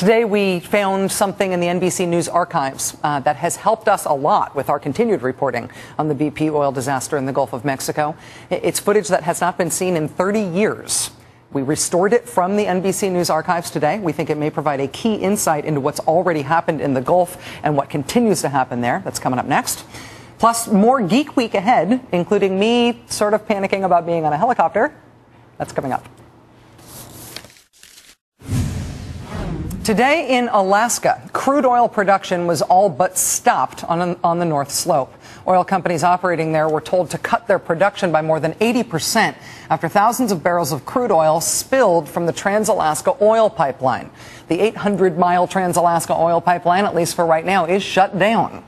Today we found something in the NBC News archives that has helped us a lot with our continued reporting on the BP oil disaster in the Gulf of Mexico. It's footage that has not been seen in 30 years. We restored it from the NBC News archives today. We think it may provide a key insight into what's already happened in the Gulf and what continues to happen there. That's coming up next. Plus, more Geek Week ahead, including me sort of panicking about being on a helicopter. That's coming up. Today in Alaska, crude oil production was all but stopped on the North Slope. Oil companies operating there were told to cut their production by more than 80% after thousands of barrels of crude oil spilled from the Trans-Alaska oil pipeline. The 800-mile Trans-Alaska oil pipeline, at least for right now, is shut down.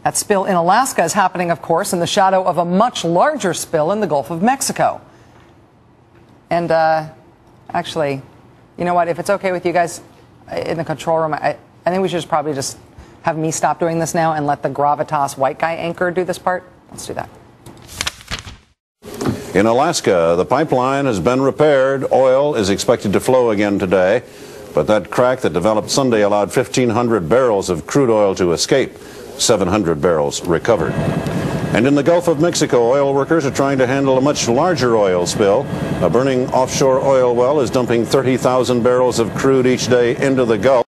That spill in Alaska is happening, of course, in the shadow of a much larger spill in the Gulf of Mexico. And actually, you know what, if it's okay with you guys in the control room, I think we should probably just have me stop doing this now and let the gravitas white guy anchor do this part. Let's do that. In Alaska, the pipeline has been repaired. Oil is expected to flow again today. But that crack that developed Sunday allowed 1,500 barrels of crude oil to escape. 700 barrels recovered. And in the Gulf of Mexico, oil workers are trying to handle a much larger oil spill. A burning offshore oil well is dumping 30,000 barrels of crude each day into the Gulf.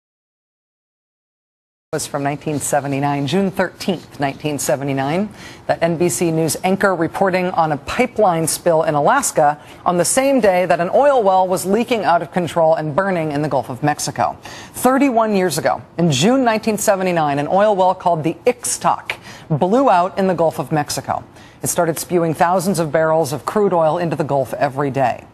Was from 1979, June 13th, 1979, that NBC News anchor reporting on a pipeline spill in Alaska on the same day that an oil well was leaking out of control and burning in the Gulf of Mexico. 31 years ago, in June 1979, an oil well called the Ixtoc blew out in the Gulf of Mexico. It started spewing thousands of barrels of crude oil into the Gulf every day.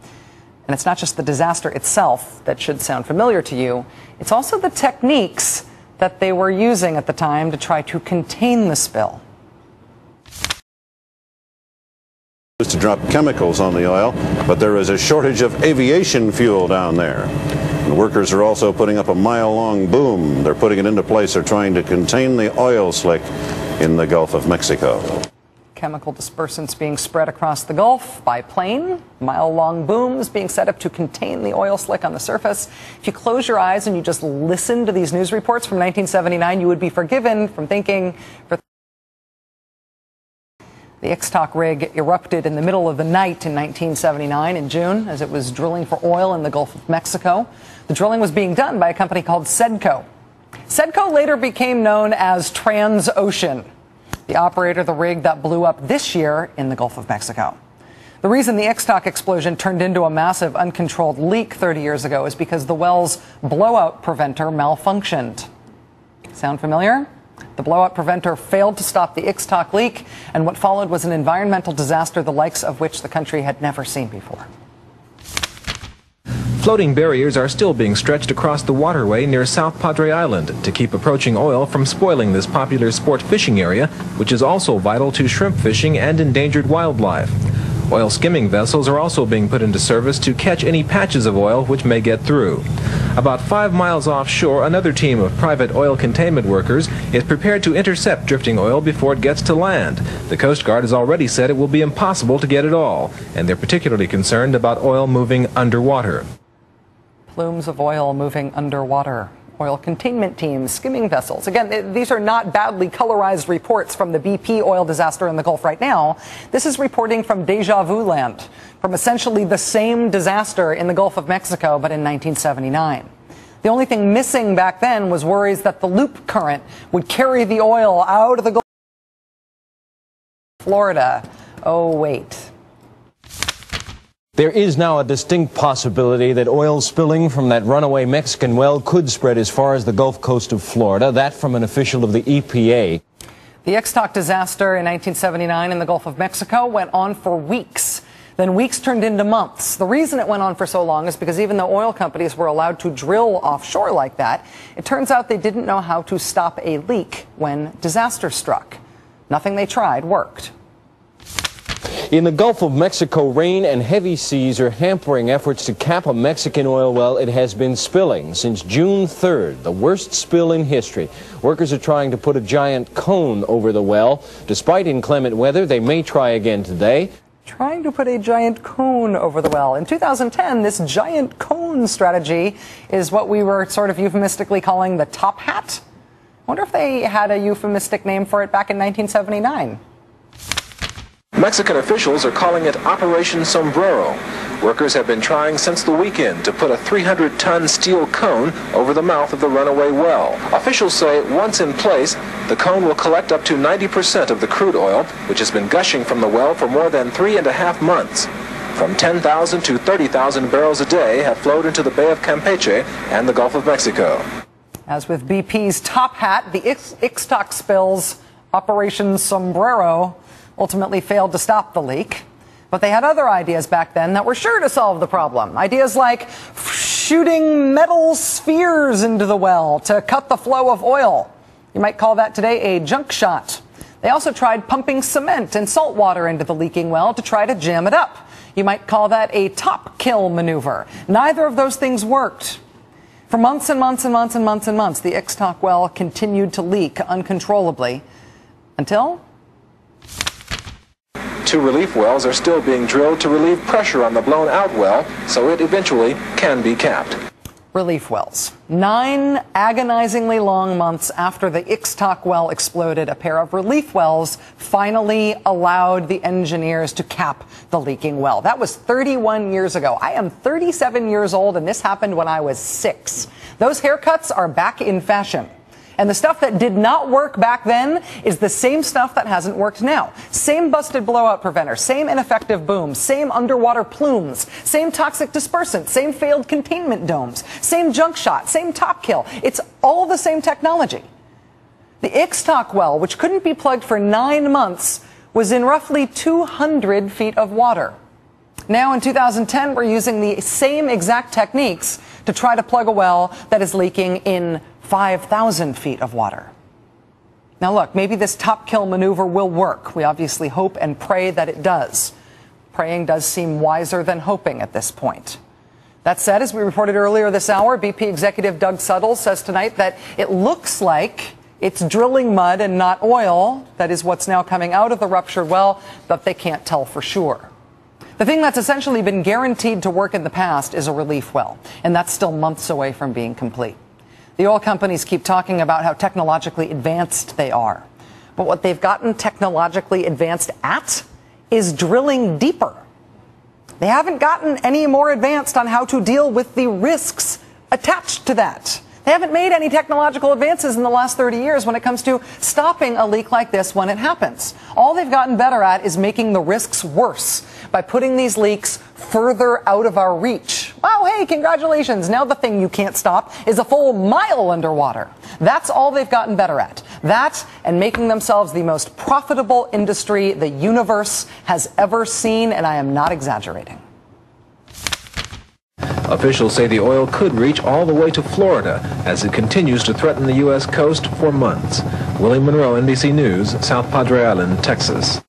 And it's not just the disaster itself that should sound familiar to you, it's also the techniques that they were using at the time to try to contain the spill. To drop chemicals on the oil, but there is a shortage of aviation fuel down there. And workers are also putting up a mile-long boom. They're putting it into place. They're trying to contain the oil slick in the Gulf of Mexico. Chemical dispersants being spread across the Gulf by plane, mile-long booms being set up to contain the oil slick on the surface. If you close your eyes and you just listen to these news reports from 1979, you would be forgiven from thinking the Ixtoc rig erupted in the middle of the night in 1979 in June as it was drilling for oil in the Gulf of Mexico. The drilling was being done by a company called Sedco. Sedco later became known as Transocean, the operator of the rig that blew up this year in the Gulf of Mexico. The reason the Ixtoc explosion turned into a massive uncontrolled leak 30 years ago is because the well's blowout preventer malfunctioned. Sound familiar? The blowout preventer failed to stop the Ixtoc leak, and what followed was an environmental disaster the likes of which the country had never seen before. Floating barriers are still being stretched across the waterway near South Padre Island to keep approaching oil from spoiling this popular sport fishing area, which is also vital to shrimp fishing and endangered wildlife. Oil skimming vessels are also being put into service to catch any patches of oil which may get through. About 5 miles offshore, another team of private oil containment workers is prepared to intercept drifting oil before it gets to land. The Coast Guard has already said it will be impossible to get it all, and they're particularly concerned about oil moving underwater. Plumes of oil moving underwater. Oil containment teams, skimming vessels. Again, these are not badly colorized reports from the BP oil disaster in the Gulf right now. This is reporting from deja vu land, from essentially the same disaster in the Gulf of Mexico, but in 1979. The only thing missing back then was worries that the loop current would carry the oil out of the Gulf of Florida. Oh, wait. There is now a distinct possibility that oil spilling from that runaway Mexican well could spread as far as the Gulf Coast of Florida. That from an official of the EPA. The Ixtoc disaster in 1979 in the Gulf of Mexico went on for weeks. Then weeks turned into months. The reason it went on for so long is because even though oil companies were allowed to drill offshore like that, it turns out they didn't know how to stop a leak when disaster struck. Nothing they tried worked. In the Gulf of Mexico, rain and heavy seas are hampering efforts to cap a Mexican oil well it has been spilling since June 3rd, the worst spill in history. Workers are trying to put a giant cone over the well. Despite inclement weather, they may try again today. Trying to put a giant cone over the well. In 2010, this giant cone cone strategy is what we were sort of euphemistically calling the top hat. I wonder if they had a euphemistic name for it back in 1979. Mexican officials are calling it Operation Sombrero. Workers have been trying since the weekend to put a 300-ton steel cone over the mouth of the runaway well. Officials say once in place, the cone will collect up to 90% of the crude oil, which has been gushing from the well for more than 3.5 months. From 10,000 to 30,000 barrels a day have flowed into the Bay of Campeche and the Gulf of Mexico. As with BP's top hat, the Ixtoc spills, Operation Sombrero, ultimately failed to stop the leak. But they had other ideas back then that were sure to solve the problem. Ideas like shooting metal spheres into the well to cut the flow of oil. You might call that today a junk shot. They also tried pumping cement and salt water into the leaking well to try to jam it up. You might call that a top kill maneuver. Neither of those things worked. For months and months and months and months and months, the Ixtoc well continued to leak uncontrollably until 2 relief wells are still being drilled to relieve pressure on the blown-out well, so it eventually can be capped. Relief wells. 9 agonizingly long months after the Ixtoc well exploded, a pair of relief wells finally allowed the engineers to cap the leaking well. That was 31 years ago. I am 37 years old, and this happened when I was 6. Those haircuts are back in fashion. And the stuff that did not work back then is the same stuff that hasn't worked now. Same busted blowout preventer, same ineffective booms, same underwater plumes, same toxic dispersant, same failed containment domes, same junk shot, same top kill. It's all the same technology. The Ixtoc well, which couldn't be plugged for 9 months, was in roughly 200 feet of water. Now in 2010, we're using the same exact techniques to try to plug a well that is leaking in 5,000 feet of water. Now look, maybe this top kill maneuver will work. We obviously hope and pray that it does. Praying does seem wiser than hoping at this point. That said, as we reported earlier this hour, BP executive Doug Suttles says tonight that it looks like it's drilling mud and not oil. That is what's now coming out of the ruptured well, but they can't tell for sure. The thing that's essentially been guaranteed to work in the past is a relief well, and that's still months away from being complete. The oil companies keep talking about how technologically advanced they are. But what they've gotten technologically advanced at is drilling deeper. They haven't gotten any more advanced on how to deal with the risks attached to that. They haven't made any technological advances in the last 30 years when it comes to stopping a leak like this when it happens. All they've gotten better at is making the risks worse by putting these leaks further out of our reach. Wow, hey, congratulations. Now the thing you can't stop is a full mile underwater. That's all they've gotten better at. That and making themselves the most profitable industry the universe has ever seen, and I am not exaggerating. Officials say the oil could reach all the way to Florida as it continues to threaten the U.S. coast for months. William Monroe, NBC News, South Padre Island, Texas.